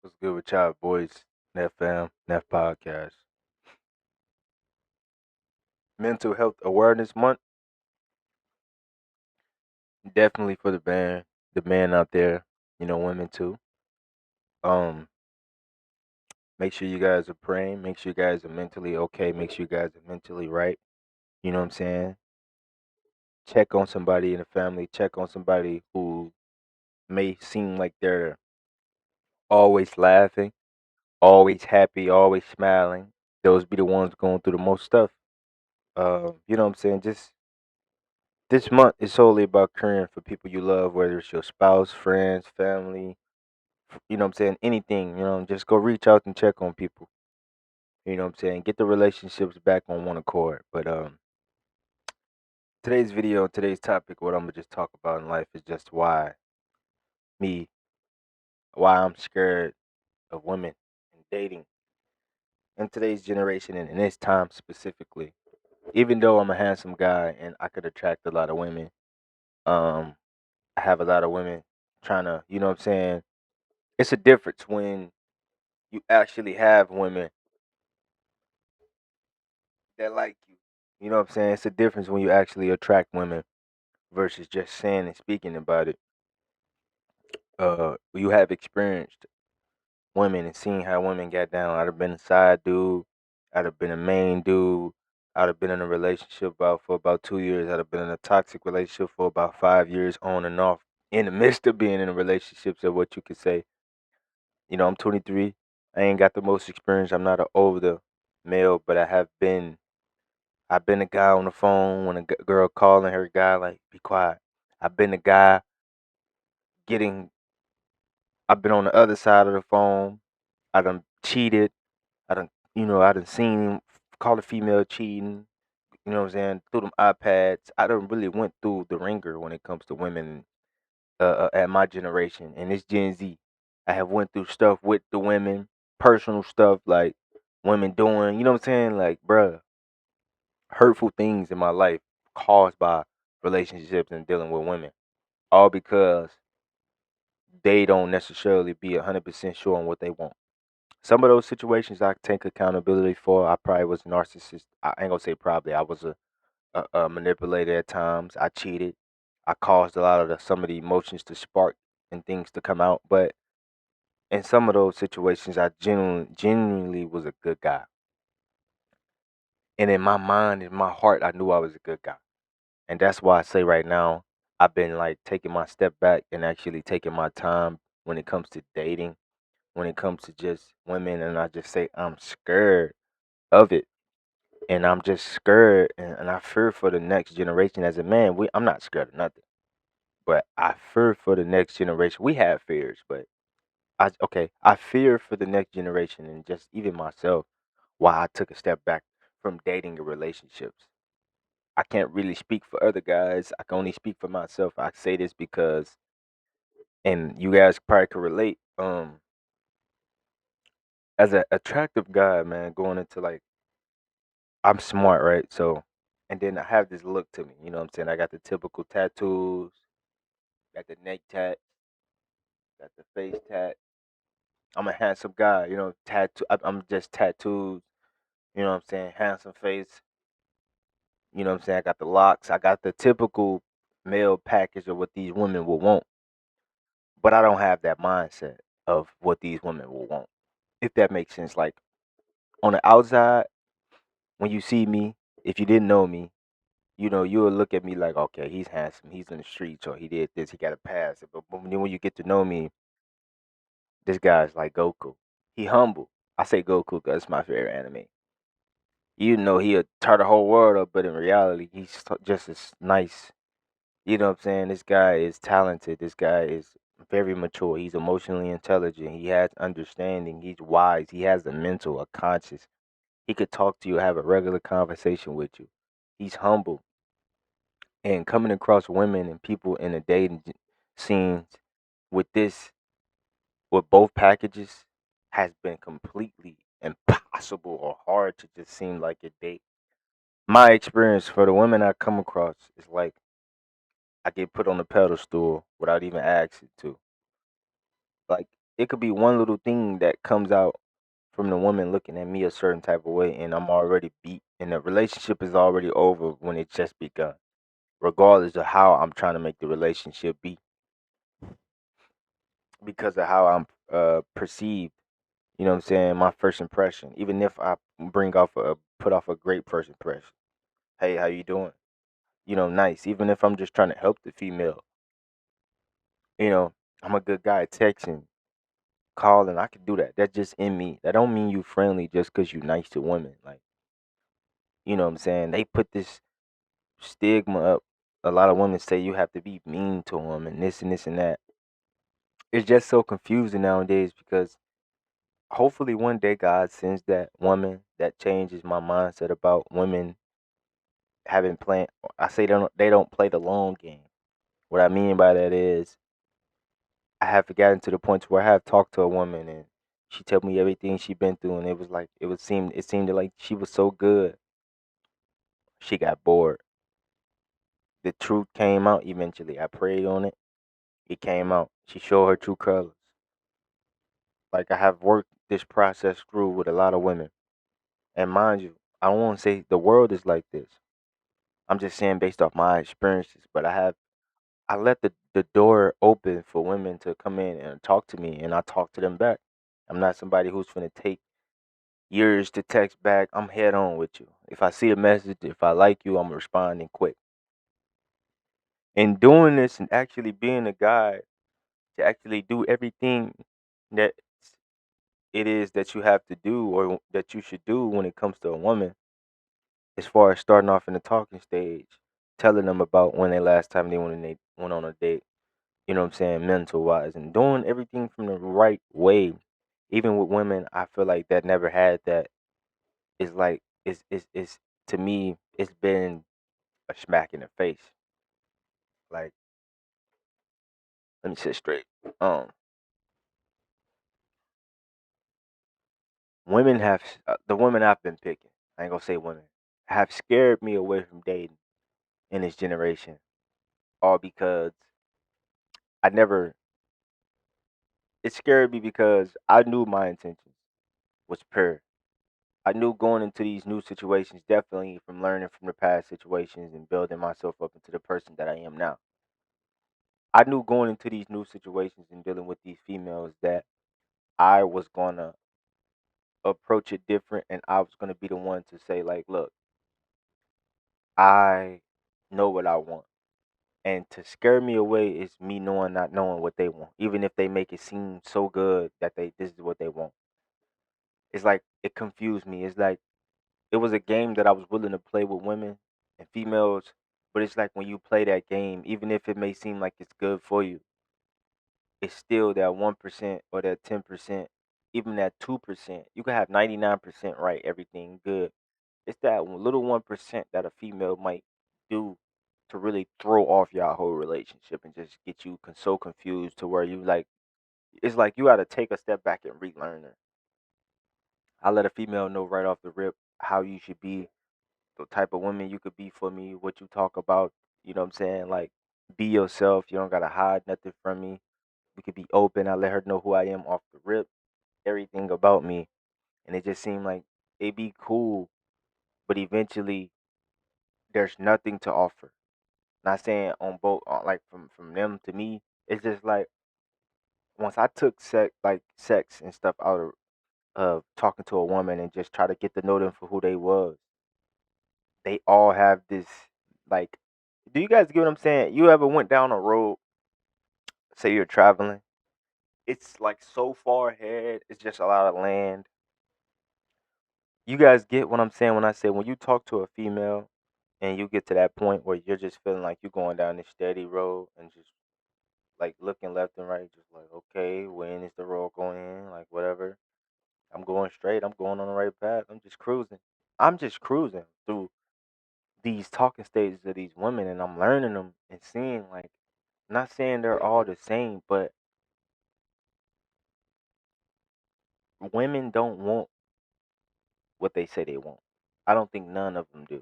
What's good with y'all, boys? Nef Fam, Nef Podcast. Mental Health Awareness Month, definitely for the man out there, women too. Um, Make sure you guys are praying. Make sure you guys are mentally okay. Make sure you guys are mentally right. You know what I'm saying? Check on somebody in the family. Check on somebody who may seem like they're always laughing, always happy, always smiling. Those be the ones going through the most stuff. You know what I'm saying? Just this month is solely about caring for people you love, whether it's your spouse, friends, family, you know what I'm saying, anything, just go reach out and check on people. You know what I'm saying? Get the relationships back on one accord. But today's video, today's topic, what I'm gonna just talk about in life is just me, why I'm scared of women and dating in today's generation and in this time specifically. Even though I'm a handsome guy and I could attract a lot of women, um, I have a lot of women trying to, you know what I'm saying? It's a difference when you actually have women that like you. You know what I'm saying? It's a difference when you actually attract women versus just saying and speaking about it. You have experienced women and seen how women got down. I'd have been a side dude. I'd have been a main dude. I'd have been in a relationship for about 2 years. I'd have been in a toxic relationship for about 5 years on and off. In the midst of being in a relationship, so what you could say, I'm 23. I ain't got the most experience. I'm not an older male, but I've been a guy on the phone when a girl calling her guy like, be quiet. I've been a guy getting. I've been on the other side of the phone. I done cheated. I done seen him call a female cheating. You know what I'm saying? Through them iPads. I done really went through the ringer when it comes to women at my generation and it's Gen Z. I have went through stuff with the women, personal stuff like women doing. You know what I'm saying? Like, bruh, hurtful things in my life caused by relationships and dealing with women, all because they don't necessarily be 100% sure on what they want. Some of those situations I take accountability for. I probably was a narcissist. I ain't gonna say probably. I was a manipulator at times. I cheated. I caused a lot of some of the emotions to spark and things to come out. But in some of those situations, I genuinely was a good guy. And in my mind, in my heart, I knew I was a good guy. And that's why I say right now, I've been like taking my step back and actually taking my time when it comes to dating, when it comes to just women. And I just say, I'm scared of it. And I'm just scared and I fear for the next generation as a man. I'm not scared of nothing, but I fear for the next generation. We have fears, but I fear for the next generation and just even myself why I took a step back from dating and relationships. I can't really speak for other guys. I can only speak for myself. I say this because, and you guys probably could relate. As an attractive guy, man, going into like, I'm smart, right? So, and then I have this look to me. You know what I'm saying? I got the typical tattoos, got the neck tat, got the face tat. I'm a handsome guy, tattoo. I'm just tattooed. You know what I'm saying? Handsome face. You know what I'm saying? I got the locks. I got the typical male package of what these women will want. But I don't have that mindset of what these women will want. If that makes sense. Like on the outside, when you see me, if you didn't know me, you will look at me like, okay, he's handsome, he's in the streets, or he did this, he got a pass. But when you get to know me, this guy's like Goku. He humble. I say Goku because it's my favorite anime. You know he'll tear the whole world up, but in reality, he's just as nice. You know what I'm saying? This guy is talented. This guy is very mature. He's emotionally intelligent. He has understanding. He's wise. He has a mental, a conscious. He could talk to you, have a regular conversation with you. He's humble. And coming across women and people in the dating scenes with with both packages, has been completely impossible or hard to just seem like a date. My experience for the women I come across is like I get put on the pedestal without even asking to. Like it could be one little thing that comes out from the woman looking at me a certain type of way, and I'm already beat, and the relationship is already over when it's just begun, regardless of how I'm trying to make the relationship be, because of how I'm perceived. You know what I'm saying? My first impression, even if I put off a great first impression. Hey, how you doing? You know, nice. Even if I'm just trying to help the female, you know, I'm a good guy. Texting, calling, I can do that. That's just in me. That don't mean you friendly just because you nice to women. Like, you know what I'm saying? They put this stigma up. A lot of women say you have to be mean to them and this and that. It's just so confusing nowadays because hopefully one day God sends that woman that changes my mindset about women having plan. I say they don't play the long game. What I mean by that is I have gotten to the point where I have talked to a woman and she told me everything she been through, and it was like it seemed like she was so good. She got bored. The truth came out eventually. I prayed on it. It came out. She showed her true colors. Like I have worked this process through with a lot of women. And mind you, I don't want to say the world is like this. I'm just saying based off my experiences. But I let the door open for women to come in and talk to me, and I talk to them back. I'm not somebody who's gonna take years to text back. I'm head on with you. If I see a message, if I like you, I'm responding quick. And doing this and actually being a guy to actually do everything that it is that you have to do or that you should do when it comes to a woman, as far as starting off in the talking stage, telling them about when they last time they went on a date, you know what I'm saying, mental wise, and doing everything from the right way. Even with women, I feel like that never had that. Is like it's to me, it's been a smack in the face. Like, let me sit straight. Um, women the women I've been picking. I ain't gonna say women have scared me away from dating in this generation, all because I never. It scared me because I knew my intentions was pure. I knew going into these new situations, definitely from learning from the past situations and building myself up into the person that I am now. I knew going into these new situations and dealing with these females that I was gonna approach it different, and I was gonna be the one to say like, look, I know what I want. And to scare me away is me knowing not knowing what they want. Even if they make it seem so good that they this is what they want. It's like it confused me. It's like it was a game that I was willing to play with women and females, but it's like when you play that game, even if it may seem like it's good for you, it's still that 1% or that 10%, even that 2%. You can have 99% right, everything good. It's that little 1% that a female might do to really throw off your whole relationship and just get you so confused to where you like, it's like you got to take a step back and relearn her. I let a female know right off the rip how you should be, the type of woman you could be for me, what you talk about. You know what I'm saying? Like, be yourself. You don't got to hide nothing from me. We could be open. I let her know who I am off the rip, everything about me. And it just seemed like it'd be cool, but eventually there's nothing to offer. Not saying on both, like from them to me. It's just like once I took sex and stuff out of talking to a woman and just try to get to know them for who they was. They all have this like. Do you guys get what I'm saying? You ever went down a road? Say you're traveling. It's like so far ahead. It's just a lot of land. You guys get what I'm saying when I say when you talk to a female and you get to that point where you're just feeling like you're going down this steady road and just like looking left and right, just like, okay, when is the road going in? Like, whatever. I'm going straight. I'm going on the right path. I'm just cruising. I'm just cruising through these talking stages of these women, and I'm learning them and seeing, like, not saying they're all the same, but women don't want what they say they want. I don't think none of them do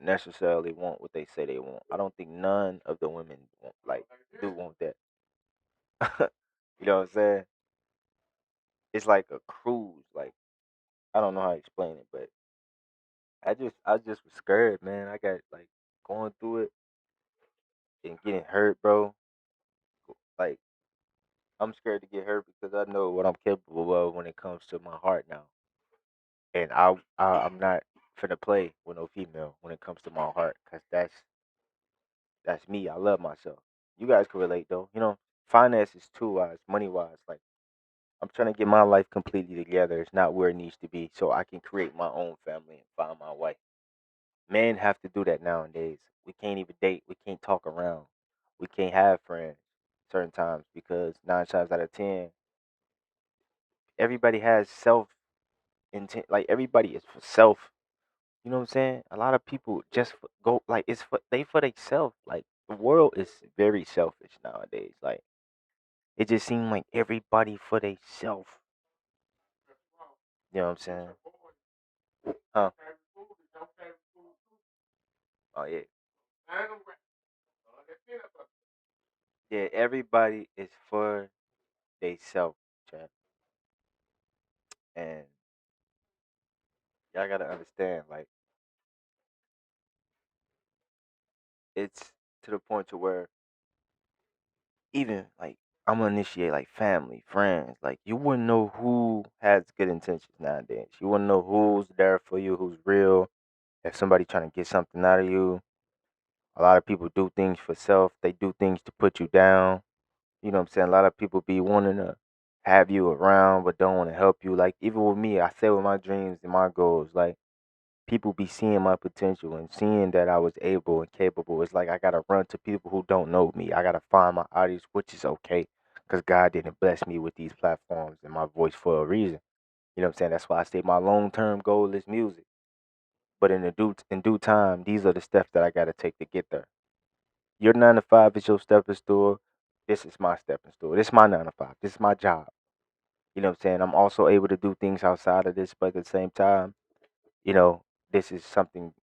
necessarily want what they say they want. I don't think none of the women want, like, do want that. You know what I'm saying? it's like a cruise. Like I don't know how to explain it, but I just was scared, man. I got like going through it and getting hurt, bro. Like I'm scared to get hurt because I know what I'm capable of when it comes to my heart now, and I'm not finna play with no female when it comes to my heart, cause that's me. I love myself. You guys can relate though. Finances too wise, money wise. Like I'm trying to get my life completely together. It's not where it needs to be, so I can create my own family and find my wife. Men have to do that nowadays. We can't even date. We can't talk around. We can't have friends certain times because 9 times out of 10, everybody has self intent. Like everybody is for self. You know what I'm saying? A lot of people just go like it's for they for themselves. Like the world is very selfish nowadays. Like it just seems like everybody for themselves. You know what I'm saying? Huh? Oh yeah. Yeah, everybody is for themselves, chat. And y'all gotta understand, like it's to the point to where even like I'm gonna initiate like family, friends. Like you wouldn't know who has good intentions nowadays. You wouldn't know who's there for you, who's real. If somebody trying to get something out of you, a lot of people do things for self. They do things to put you down. You know what I'm saying? A lot of people be wanting to have you around, but don't want to help you. Like even with me, I say with my dreams and my goals, like people be seeing my potential and seeing that I was able and capable. It's like I gotta run to people who don't know me. I gotta find my audience, which is okay, because God didn't bless me with these platforms and my voice for a reason. You know what I'm saying? That's why I say my long term goal is music. But in due time, these are the steps that I gotta take to get there. Your 9 to 5 is your stepping stool. This is my stepping stool. This is my 9 to 5. This is my job. You know what I'm saying? I'm also able to do things outside of this, but at the same time, you know, this is something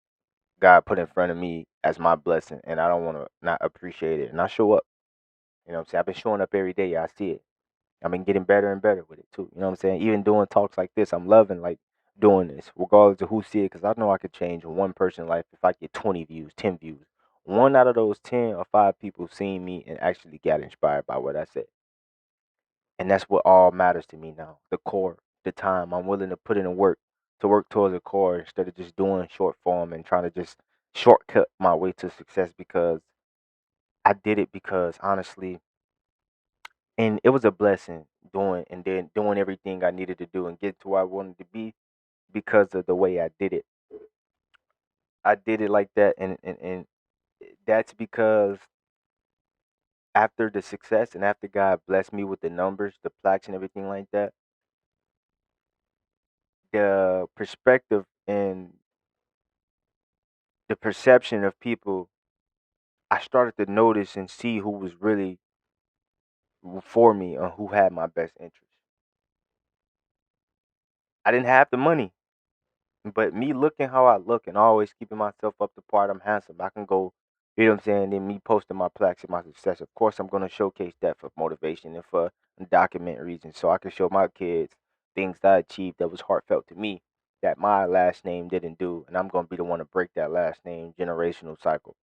God put in front of me as my blessing, and I don't want to not appreciate it. And I show up. You know what I'm saying? I've been showing up every day. I see it. I've been getting better and better with it too. You know what I'm saying? Even doing talks like this, I'm loving like doing this, regardless of who see it, because I know I could change one person's life if I get 20 views, 10 views. One out of those 10 or 5 people seeing me and actually got inspired by what I said. And that's what all matters to me now. The core, the time. I'm willing to put in the work to work towards a core instead of just doing short form and trying to just shortcut my way to success because I did it because honestly, and it was a blessing doing and then doing everything I needed to do and get to where I wanted to be because of the way I did it. I did it like that and that's because after the success and after God blessed me with the numbers, the plaques and everything like that, the perspective and the perception of people, I started to notice and see who was really for me or who had my best interest. I didn't have the money, but me looking how I look and always keeping myself up to par, I'm handsome. I can go, you know what I'm saying? Then me posting my plaques and my success. Of course, I'm going to showcase that for motivation and for document reasons so I can show my kids things that I achieved that was heartfelt to me that my last name didn't do. And I'm going to be the one to break that last name generational cycle.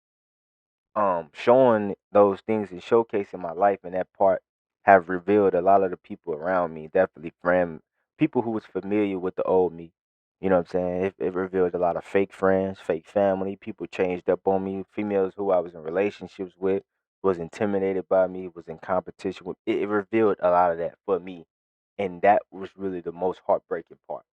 Showing those things and showcasing my life in that part have revealed a lot of the people around me, definitely friend people who was familiar with the old me. You know what I'm saying? It revealed a lot of fake friends, fake family. People changed up on me. Females who I was in relationships with was intimidated by me, was in competition with. It revealed a lot of that for me, and that was really the most heartbreaking part.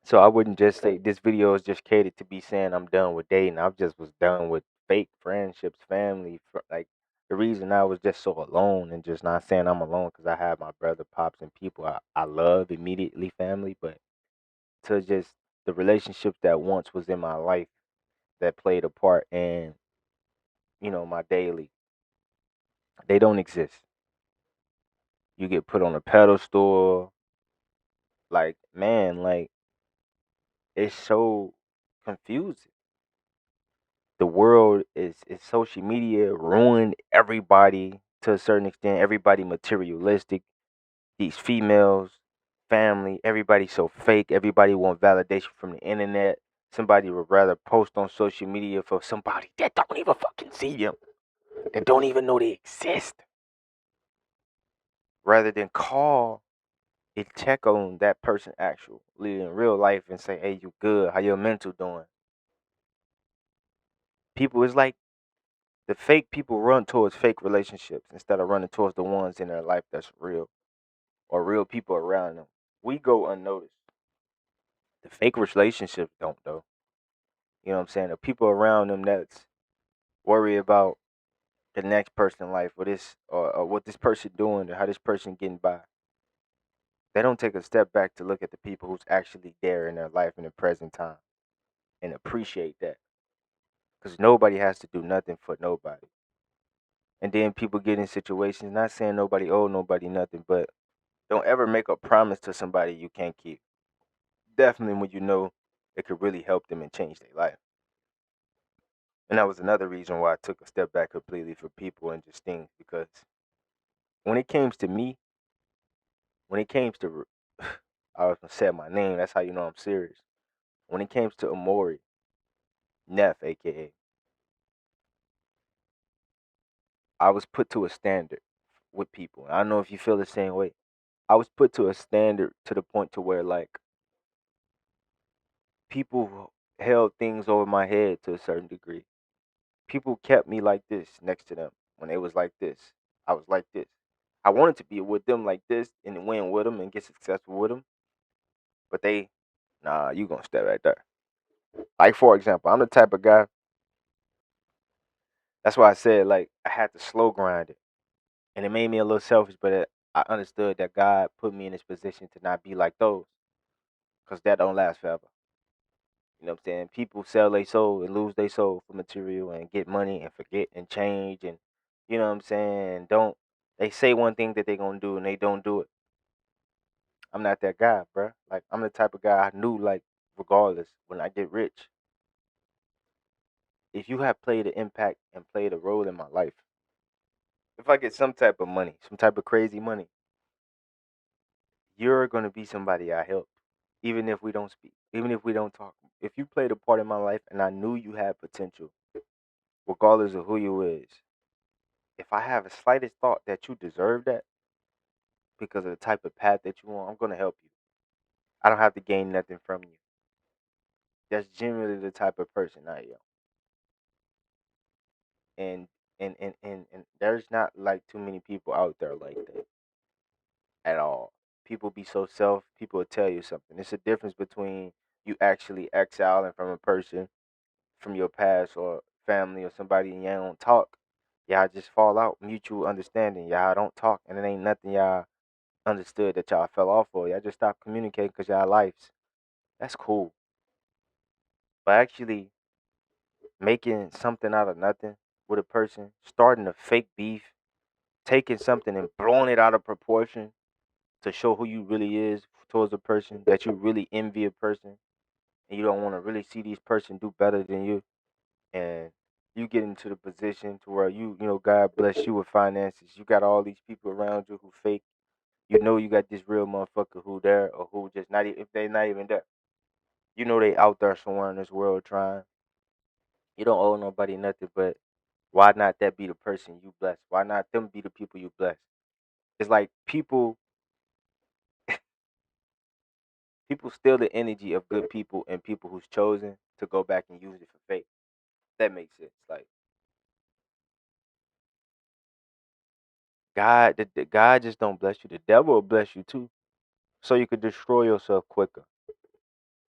So I wouldn't just say this video is just catered to be saying I'm done with dating. I just was done with fake friendships, family. Like the reason I was just so alone and just not saying I'm alone because I have my brother, pops, and people I love immediately family, but to just the relationships that once was in my life that played a part in my daily, they don't exist. You get put on a pedestal, like man, like it's so confusing. The world is social media ruined everybody to a certain extent. Everybody materialistic. These females, family, everybody's so fake. Everybody want validation from the internet. Somebody would rather post on social media for somebody that don't even fucking see them, that don't even know they exist, rather than call and check on that person actually in real life and say, "Hey, you good? How your mental doing?" People, it's like the fake people run towards fake relationships instead of running towards the ones in their life that's real or real people around them. We go unnoticed. The fake relationships don't though. You know what I'm saying? The people around them that's worry about the next person life or this or what this person doing or how this person getting by. They don't take a step back to look at the people who's actually there in their life in the present time and appreciate that. Because nobody has to do nothing for nobody. And then people get in situations, not saying nobody owe nobody nothing, but don't ever make a promise to somebody you can't keep. Definitely when you know it could really help them and change their life. And that was another reason why I took a step back completely for people and just things because when it came to me, when it came to, I was gonna say my name. That's how you know I'm serious. When it came to Amori, Neff, aka, I was put to a standard with people. I don't know if you feel the same way. I was put to a standard to the point to where like people held things over my head to a certain degree. People kept me like this next to them when they was like this. I was like this. I wanted to be with them like this and win with them and get successful with them, but they, nah, you gonna stay right there. Like for example, I'm the type of guy. That's why I said like I had to slow grind it, and it made me a little selfish, but I understood that God put me in this position to not be like those, cause that don't last forever. You know what I'm saying? People sell their soul and lose their soul for material and get money and forget and change and you know what I'm saying? Don't they say one thing that they gonna do and they don't do it. I'm not that guy, bruh. Like I'm the type of guy I knew like regardless when I get rich, if you have played an impact and played a role in my life, if I get some type of money, some type of crazy money, you're gonna be somebody I help. Even if we don't speak, even if we don't talk. If you played a part in my life and I knew you had potential, regardless of who you is, if I have a slightest thought that you deserve that because of the type of path that you want, I'm gonna help you. I don't have to gain nothing from you. That's generally the type of person I am. And and there's not like too many people out there like that at all. People be so people will tell you something. It's a difference between you actually exiling from a person from your past or family or somebody and y'all don't talk. Y'all just fall out, mutual understanding. Y'all don't talk and it ain't nothing y'all understood that y'all fell off for. Y'all just stopped communicating because y'all lives. That's cool. But actually making something out of nothing with a person, starting a fake beef, taking something and blowing it out of proportion to show who you really is towards a person, that you really envy a person and you don't want to really see these person do better than you. And you get into the position to where you know, God bless you with finances. You got all these people around you who fake. You know you got this real motherfucker who there or who just not if they not even there. You know they out there somewhere in this world trying. You don't owe nobody nothing, but why not that be the person you bless? Why not them be the people you bless? It's like people steal the energy of good people and people who's chosen to go back and use it for fake. That makes sense. Like God just don't bless you. The devil will bless you too, so you could destroy yourself quicker.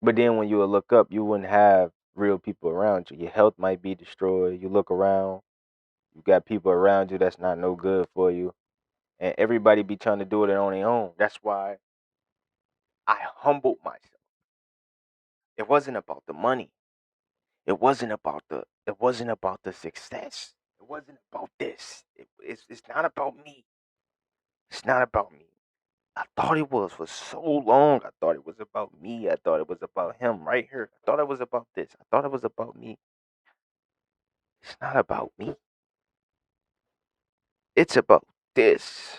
But then when you would look up, you wouldn't have real people around you. Your health might be destroyed. You look around, you got people around you that's not no good for you, and everybody be trying to do it on their own. That's why I humbled myself. It wasn't about the money. It wasn't about the success. It wasn't about this. It's not about me. It's not about me. I thought it was for so long. I thought it was about me. I thought it was about him right here. I thought it was about this. I thought it was about me. It's not about me. It's about this.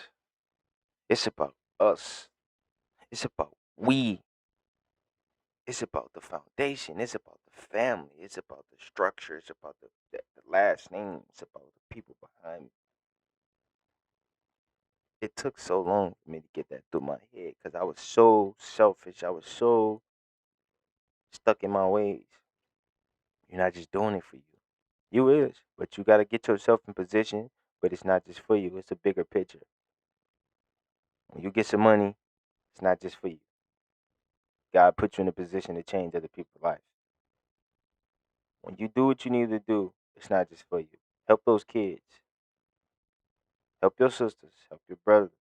It's about us. It's about we. It's about the foundation. It's about the family. It's about the structure. It's about the last name. It's about the people behind me. It took so long for me to get that through my head because I was so selfish. I was so stuck in my ways. You're not just doing it for you. You is, but you got to get yourself in position. But it's not just for you. It's a bigger picture. When you get some money, it's not just for you. God put you in a position to change other people's lives. When you do what you need to do, it's not just for you. Help those kids. Help your sisters. Help your brother.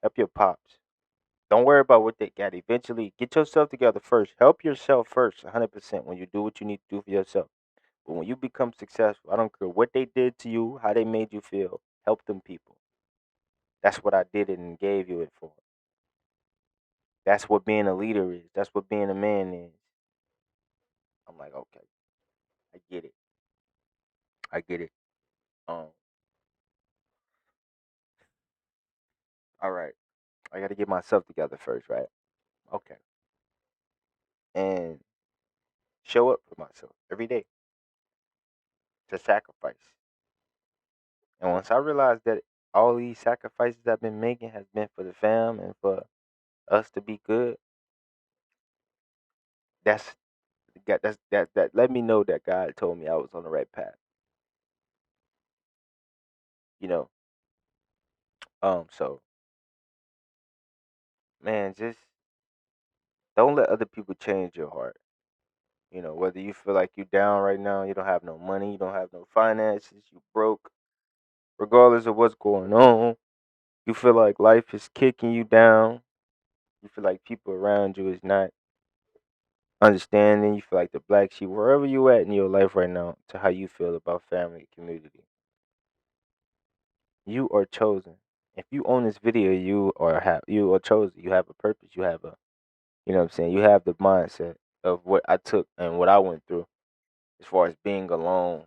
Help your pops. Don't worry about what they got. Eventually, get yourself together first. Help yourself first, 100% when you do what you need to do for yourself. But when you become successful, I don't care what they did to you, how they made you feel. Help them people. That's what I did it and gave you it for. That's what being a leader is. That's what being a man is. I'm like, okay, I get it. I get it. Um, all right. I got to get myself together first, right? Okay. And show up for myself every day to sacrifice. And once I realized that all these sacrifices I've been making has been for the fam and for us to be good, that's that let me know that God told me I was on the right path. You know. So man, just don't let other people change your heart. Whether you feel like you down right now, you don't have no money, you don't have no finances, you broke, regardless of what's going on, you feel like life is kicking you down, you feel like people around you is not understanding, you feel like the black sheep, wherever you at in your life right now, to how you feel about family, community. You are chosen. If you own this video, you are chosen. You have a purpose. You have a you know what I'm saying, you have the mindset of what I took and what I went through as far as being alone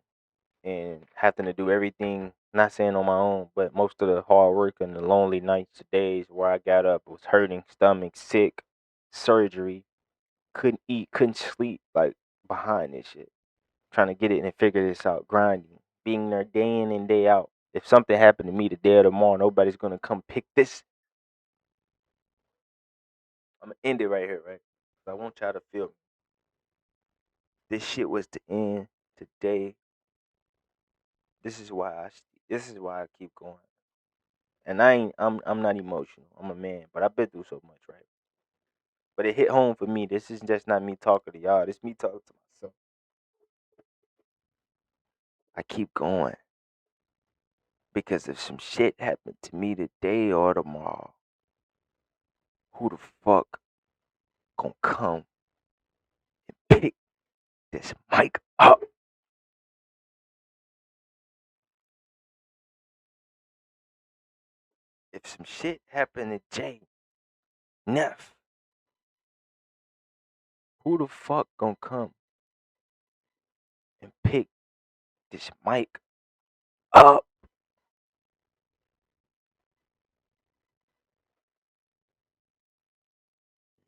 and having to do everything, not saying on my own, but most of the hard work and the lonely nights, days where I got up, was hurting, stomach, sick, surgery, couldn't eat, couldn't sleep, like behind this shit, trying to get it and figure this out, grinding, being there day in and day out. If something happened to me today or tomorrow, nobody's gonna come pick this. I'm gonna end it right here, right? I want y'all to feel me. This shit was to end today. This is why this is why I keep going. And I'm not emotional. I'm a man, but I've been through so much, right? But it hit home for me. This is just not me talking to y'all. This me talking to myself. I keep going because if some shit happened to me today or tomorrow, who the fuck gonna come and pick this mic up? If some shit happened to Jay Neff, who the fuck gonna come and pick this mic up?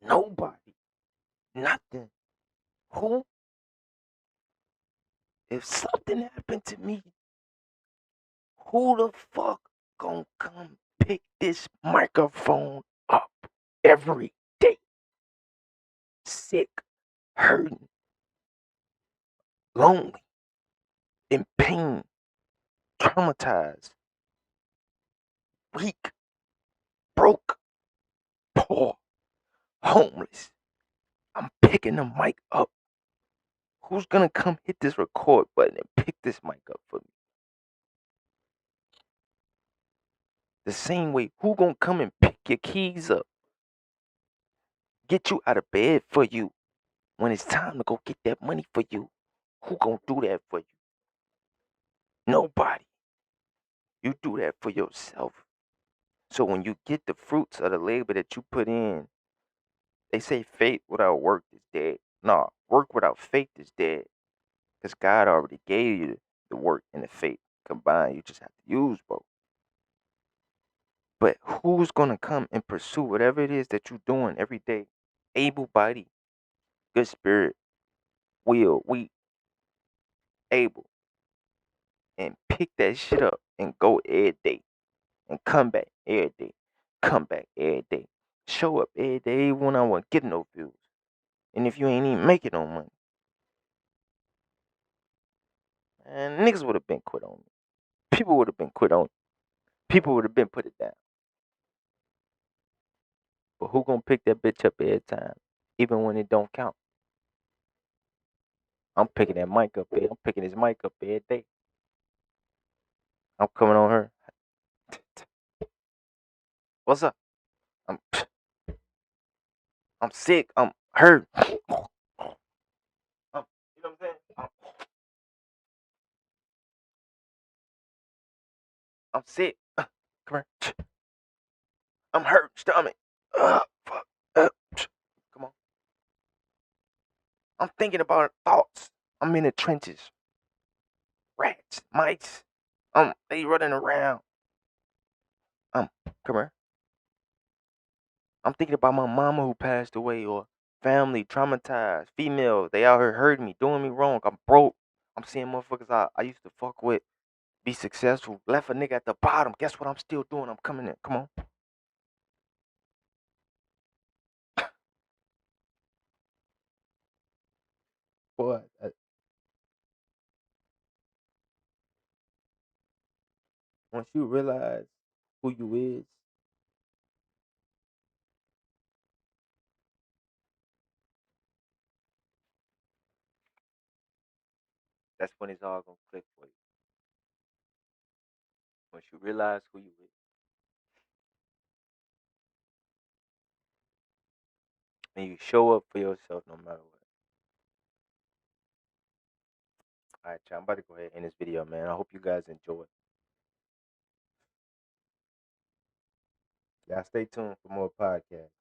Nobody. Nothing. Who? If something happened to me, who the fuck gonna come pick this microphone up every day? Sick, hurting, lonely, in pain, traumatized, weak, broke, poor, homeless. I'm picking the mic up. Who's gonna come hit this record button and pick this mic up for me? The same way, who gonna come and pick your keys up? Get you out of bed for you when it's time to go get that money for you? Who gonna do that for you? Nobody. You do that for yourself. So when you get the fruits of the labor that you put in, they say faith without work is dead. Nah, work without faith is dead. Because God already gave you the work and the faith combined. You just have to use both. But who's gonna come and pursue whatever it is that you're doing every day? Able body, good spirit, will, we able, and pick that shit up and go every day and come back every day. Come back every day. Show up every day when I want get no views. And if you ain't even making no money, man, niggas would have been quit on me. People would have been quit on. People would have been put it down. But who gonna pick that bitch up every time, even when it don't count? I'm picking that mic up every. I'm picking his mic up every day. I'm coming on her. What's up? I'm I'm sick. I'm hurt. You know what I'm saying? I'm sick. Come here. I'm hurt. Stomach. Fuck. Come on. I'm thinking about thoughts. I'm in the trenches. Rats, mice. They running around. Come here. I'm thinking about my mama who passed away, or family traumatized, females. They out here hurting me, doing me wrong. I'm broke. I'm seeing motherfuckers I used to fuck with be successful. Left a nigga at the bottom. Guess what I'm still doing? I'm coming in. Come on. Boy, once you realize who you is, that's when it's all gonna click for you. Once you realize who you is, and you show up for yourself no matter what. All right, y'all, I'm about to go ahead and end this video, man. I hope you guys enjoy. Y'all stay tuned for more podcasts.